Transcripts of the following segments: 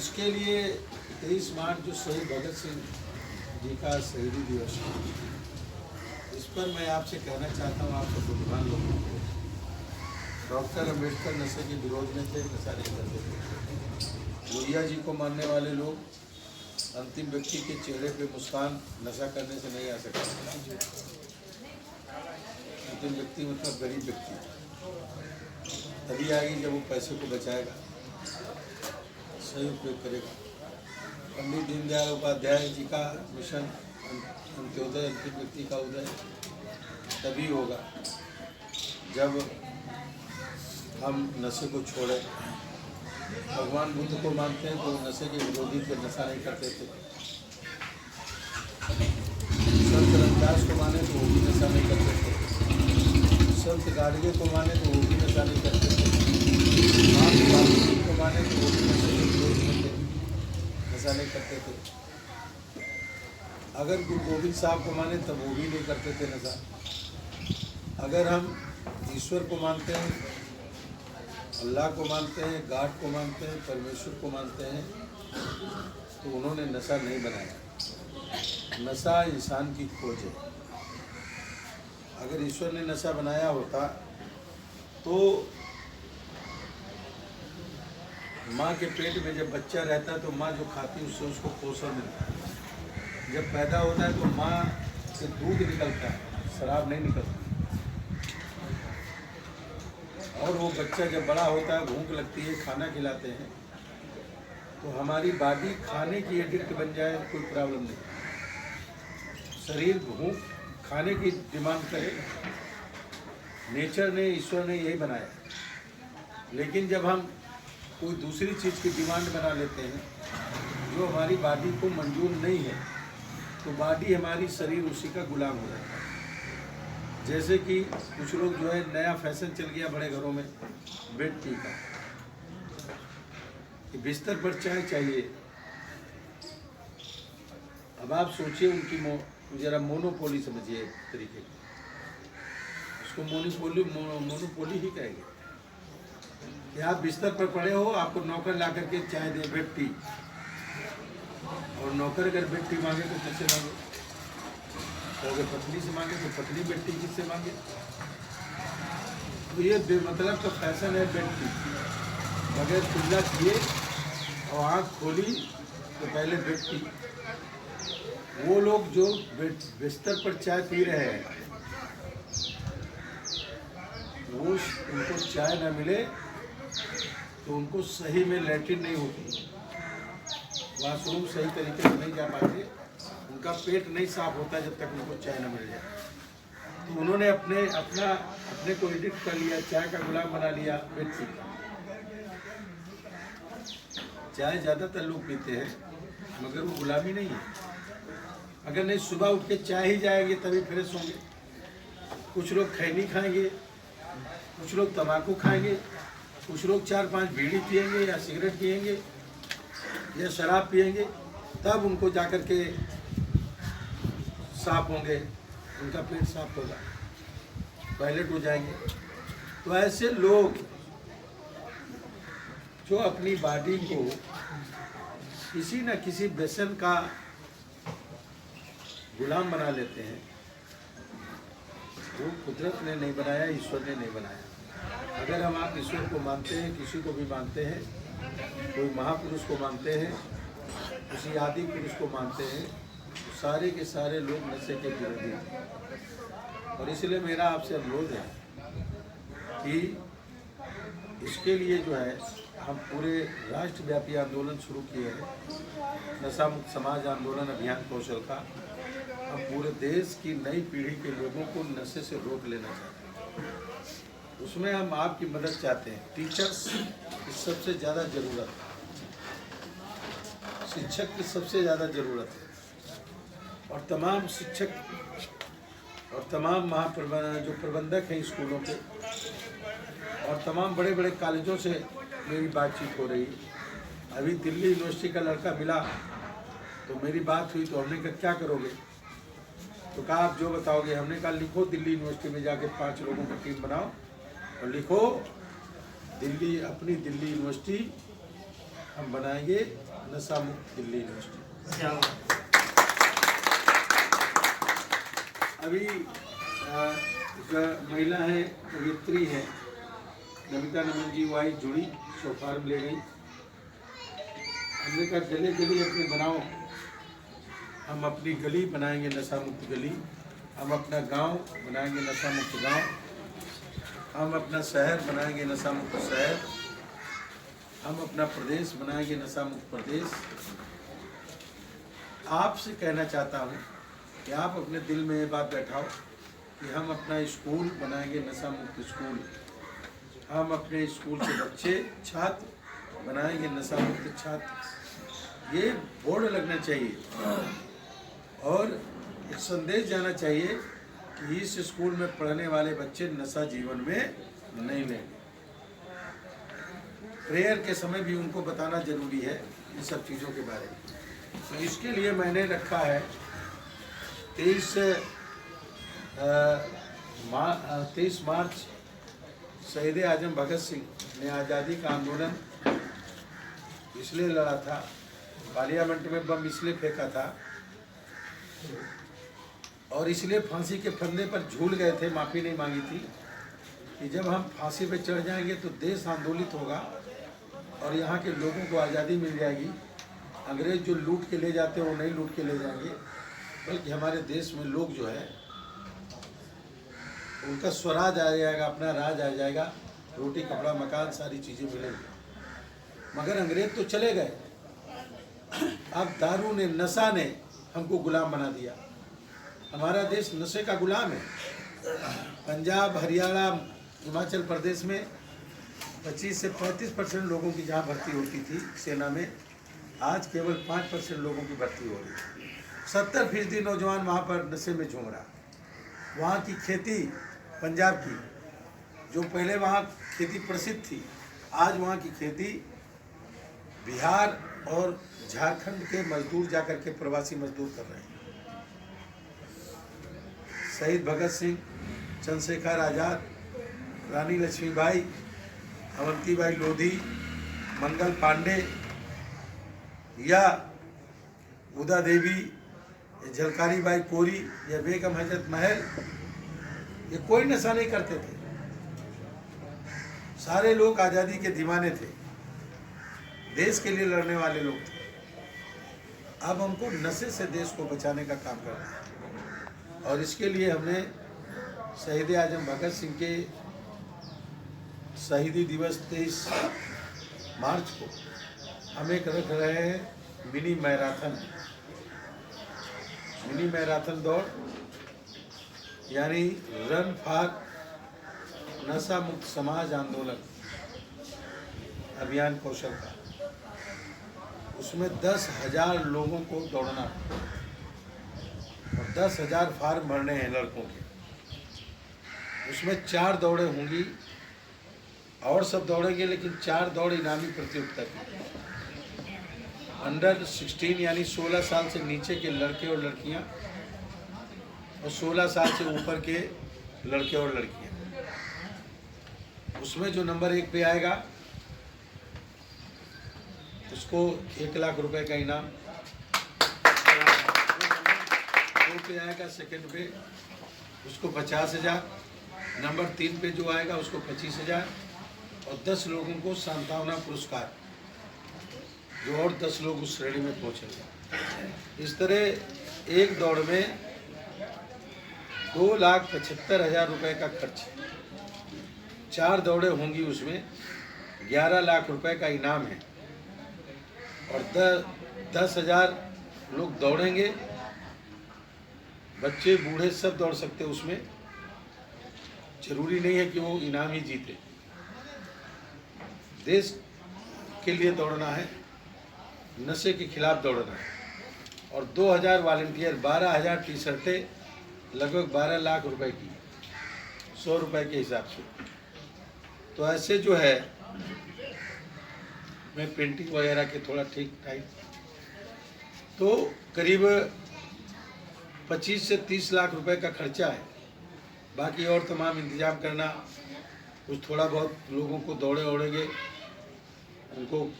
इसके लिए 23 मार्च जो शहीद भगत सिंह जी का शहीदी दिवस है, इस पर मैं आपसे कहना चाहता हूँ, आप बुद्धिमान लोगों को, डॉक्टर अम्बेडकर नशे के विरोध में थे, नशा नहीं करते थे। लोहिया जी को मानने वाले लोग अंतिम व्यक्ति के चेहरे पे मुस्कान नशा करने से नहीं आ सकता। अंतिम व्यक्ति मतलब गरीब व्यक्ति तभी आएगी जब वो पैसे को बचाएगा, सही उपयोग करेगा। पंडित दीनदयाल उपाध्याय जी का मिशन अंत्योदय, अंतिम व्यक्ति का उदय तभी होगा जब हम नशे को छोड़ें। भगवान बुद्ध को मानते हैं तो नशे के विरोधी थे, नशा नहीं करते थे। संत रविदास को माने तो वो भी नशा नहीं करते थे। संत गाडगे को माने तो वो भी नशा नहीं करते थे। महात्मा गांधी को माने तो वो भी नशे के विरोध में थे, नशा नहीं करते थे। अगर गुरु गोविंद साहब को माने तब वो भी नहीं करते थे नशा। अगर हम ईश्वर को मानते हैं, अल्लाह को मानते हैं, गॉड को मानते हैं, परमेश्वर को मानते हैं, तो उन्होंने नशा नहीं बनाया। नशा इंसान की खोज है। अगर ईश्वर ने नशा बनाया होता तो माँ के पेट में जब बच्चा रहता है तो माँ जो खाती उससे उसको पोषण मिलता है। जब पैदा होता है तो माँ से दूध निकलता है, शराब नहीं निकलती। और वो बच्चा जब बड़ा होता है, भूख लगती है, खाना खिलाते हैं, तो हमारी बॉडी खाने की एडिक्ट बन जाए कोई प्रॉब्लम नहीं। शरीर भूख खाने की डिमांड करे, नेचर ने, ईश्वर ने यही बनाया। लेकिन जब हम कोई दूसरी चीज़ की डिमांड बना लेते हैं जो हमारी बॉडी को मंजूर नहीं है, तो बॉडी हमारी, शरीर उसी का गुलाम हो जाता है। जैसे कि कुछ लोग जो है, नया फैशन चल गया बड़े घरों में बेड टी का, कि बिस्तर पर चाय चाहिए। अब आप सोचिए उनकी जरा मोनोपोली समझिए एक तरीके की, उसको मोनोपोली ही कहेंगे कि आप बिस्तर पर पड़े हो, आपको नौकर ला करके चाय दे, बेड टी, और नौकर अगर बेड टी मांगे तो किससे मांगे? तो अगर पत्नी से मांगे तो पत्नी बेड टी किससे मांगे? तो ये बेमतलब का फैशन है बेड टी। बगैर कुल्ला किए और आँख खोली तो पहले बेड टी। वो लोग जो बिस्तर पर चाय पी रहे हैं, वो उनको चाय ना मिले तो उनको सही में लैट्रिन नहीं होती, वॉशरूम सही तरीके से नहीं जा पाते, उनका पेट नहीं साफ होता जब तक उनको चाय न मिल जाए। तो उन्होंने अपने को एडिक्ट कर लिया, चाय का गुलाम बना लिया बेड टी का। चाय ज़्यादातर लोग पीते हैं मगर वो गुलामी नहीं है। अगर नहीं सुबह उठ के चाय ही जाएंगे तभी फ्रेश होंगे। कुछ लोग खैनी खाएंगे, कुछ लोग तम्बाकू खाएंगे, कुछ लोग 4-5 बीड़ी पिएंगे या सिगरेट पिएंगे या शराब पिएंगे, तब उनको जाकर के साफ होंगे, उनका पेट साफ होगा, टॉयलेट हो जाएंगे। तो ऐसे लोग जो अपनी बॉडी को किसी न किसी व्यसन का गुलाम बना लेते हैं, वो कुदरत ने नहीं बनाया, ईश्वर ने नहीं बनाया। अगर हम आप ईश्वर को मानते हैं, किसी को भी मानते हैं, कोई महापुरुष को मानते हैं, किसी आदि पुरुष को मानते हैं, तो सारे के सारे लोग नशे के विरोधी हैं। और इसलिए मेरा आपसे अनुरोध है कि इसके लिए जो है हम पूरे राष्ट्रव्यापी आंदोलन शुरू किए हैं, नशा मुक्त समाज आंदोलन अभियान कौशल का। हम पूरे देश की नई पीढ़ी के लोगों को नशे से रोक लेना चाहते हैं। उसमें हम आपकी मदद चाहते हैं। टीचर्स की सबसे ज़्यादा ज़रूरत है, शिक्षक की सबसे ज़्यादा ज़रूरत है, और तमाम शिक्षक और तमाम जो प्रबंधक हैं स्कूलों के और तमाम बड़े बड़े कॉलेजों से मेरी बातचीत हो रही है। अभी दिल्ली यूनिवर्सिटी का लड़का मिला तो मेरी बात हुई, तो हमने कहा क्या करोगे? तो कहा आप जो बताओगे। हमने कहा लिखो दिल्ली यूनिवर्सिटी में जाके 5 लोगों की टीम बनाओ और लिखो अपनी दिल्ली यूनिवर्सिटी हम बनाएंगे नशा मुक्त दिल्ली यूनिवर्सिटी। अभी एक महिला है, कवियत्री है, नमिता नमन जी, वो आई, जुड़ी, सो फार्म ले गई। हमने कहा गली गली अपने बनाओ, हम अपनी गली बनाएंगे नशा मुक्त गली, हम अपना गांव बनाएंगे नशा मुक्त गांव, हम अपना शहर बनाएंगे नशा मुक्त शहर, हम अपना प्रदेश बनाएंगे नशा मुक्त प्रदेश। आपसे कहना चाहता हूँ कि आप अपने दिल में ये बात बैठाओ कि हम अपना स्कूल बनाएंगे नशा मुक्त स्कूल, हम अपने स्कूल के बच्चे छात्र बनाएंगे नशा मुक्त छात्र। ये बोर्ड लगना चाहिए और एक संदेश जाना चाहिए कि इस स्कूल में पढ़ने वाले बच्चे नशा जीवन में नहीं लेंगे। प्रेयर के समय भी उनको बताना जरूरी है इन सब चीज़ों के बारे में। तो इसके लिए मैंने रखा है 23 मार्च शहीद आजम भगत सिंह ने आज़ादी का आंदोलन इसलिए लड़ा था, पार्लियामेंट में बम इसलिए फेंका था और इसलिए फांसी के फंदे पर झूल गए थे, माफ़ी नहीं मांगी थी कि जब हम फांसी पे चढ़ जाएंगे तो देश आंदोलित होगा और यहाँ के लोगों को आज़ादी मिल जाएगी। अंग्रेज जो लूट के ले जाते हैं वो नहीं लूट के ले जाएंगे, बल्कि हमारे देश में लोग जो है उनका स्वराज आ जाएगा, अपना राज आ जाएगा, रोटी कपड़ा मकान सारी चीज़ें मिलेंगी। मगर अंग्रेज तो चले गए, अब दारू ने, नशा ने हमको गुलाम बना दिया। हमारा देश नशे का गुलाम है। पंजाब, हरियाणा, हिमाचल प्रदेश में 25 से 35% लोगों की जहाँ भर्ती होती थी सेना में, आज केवल 5% लोगों की भर्ती हो रही है। 70% नौजवान वहाँ पर नशे में झूम रहा। वहाँ की खेती, पंजाब की जो पहले वहाँ खेती प्रसिद्ध थी, आज वहाँ की खेती बिहार और झारखंड के मजदूर जाकर के प्रवासी मजदूर कर रहे हैं। शहीद भगत सिंह, चंद्रशेखर आज़ाद, रानी लक्ष्मीबाई, अवंतीबाई लोधी, मंगल पांडे या उदा देवी, झलकारी बाई कोरी या बेगम हजरत महल, ये कोई नशा नहीं करते थे। सारे लोग आज़ादी के दीवाने थे, देश के लिए लड़ने वाले लोग थे। अब हमको नशे से देश को बचाने का काम करना है और इसके लिए हमने शहीद आजम भगत सिंह के शहीदी दिवस 23 मार्च को हम एक रख रहे हैं मिनी मैराथन दौड़, यानी रन फॉर नशा मुक्त समाज आंदोलन अभियान कौशल का। उसमें 10,000 लोगों को दौड़ना और 10,000 फार्म भरने हैं लड़कों के। उसमें 4 दौड़ें होंगी और सब दौड़ेंगे, लेकिन 4 दौड़ इनामी प्रतियोगिता की। अंडर 16 यानी 16 साल से नीचे के लड़के और लड़कियां और 16 साल से ऊपर के लड़के और लड़कियां। उसमें जो नंबर 1 पे आएगा उसको 1 लाख रुपए का इनाम, 2 पे आएगा सेकंड पे उसको 50,000, नंबर 3 पे जो आएगा उसको 25,000 और 10 लोगों को सांत्वना पुरस्कार, जो और 10 लोग उस श्रेणी में पहुंचेंगे। इस तरह एक दौड़ में 2,75,000 रुपए का खर्च, 4 दौड़ें होंगी, उसमें 11 लाख रुपए का इनाम है और 10,000 लोग दौड़ेंगे। बच्चे बूढ़े सब दौड़ सकते हैं उसमें, जरूरी नहीं है कि वो इनाम ही जीते। देश के लिए दौड़ना है, नशे के खिलाफ दौड़ना है। और 2,000 वॉलंटियर, 12,000 टी शर्टें, लगभग 12 लाख रुपए की, 100 रुपए के हिसाब से। तो ऐसे जो है मैं पेंटिंग वगैरह के थोड़ा ठीक ठाक, तो करीब 25 से 30 लाख रुपए का खर्चा है। बाकी और तमाम इंतजाम करना, कुछ थोड़ा बहुत लोगों को दौड़े ओढ़ेंगे, उनको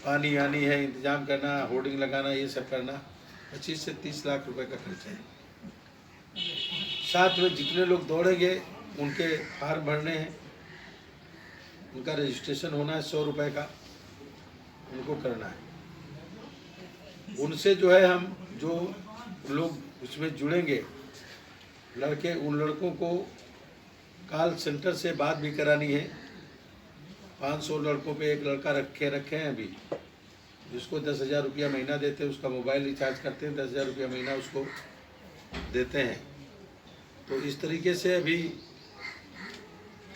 पानी आनी है, इंतजाम करना, होर्डिंग लगाना, ये सब करना 25 से 30 लाख रुपए का खर्चा है। साथ में जितने लोग दौड़ेंगे उनके फार्म भरने हैं, उनका रजिस्ट्रेशन होना है 100 रुपये का, उनको करना है। उनसे जो है हम जो लोग उसमें जुड़ेंगे लड़के, उन लड़कों को कॉल सेंटर से बात भी करानी है। 500 लड़कों पे एक लड़का रखे हैं अभी, जिसको 10,000 रुपया महीना देते हैं, उसका मोबाइल रिचार्ज करते हैं, 10,000 रुपया महीना उसको देते हैं। तो इस तरीके से अभी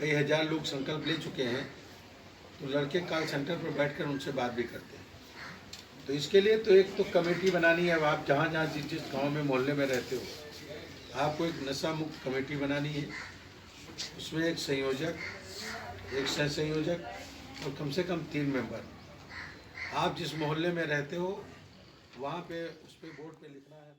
कई हज़ार लोग संकल्प ले चुके हैं। तो लड़के कॉल सेंटर पर बैठकर उनसे बात भी करते हैं। तो इसके लिए तो एक तो कमेटी बनानी है। अब आप जहाँ जहाँ जिस गांव में मोहल्ले में रहते हो, आपको एक नशा मुक्त कमेटी बनानी है। उसमें एक संयोजक, एक सह संयोजक और कम से कम 3 मेंबर। आप जिस मोहल्ले में रहते हो वहाँ पे उस पर बोर्ड पे लिखना है।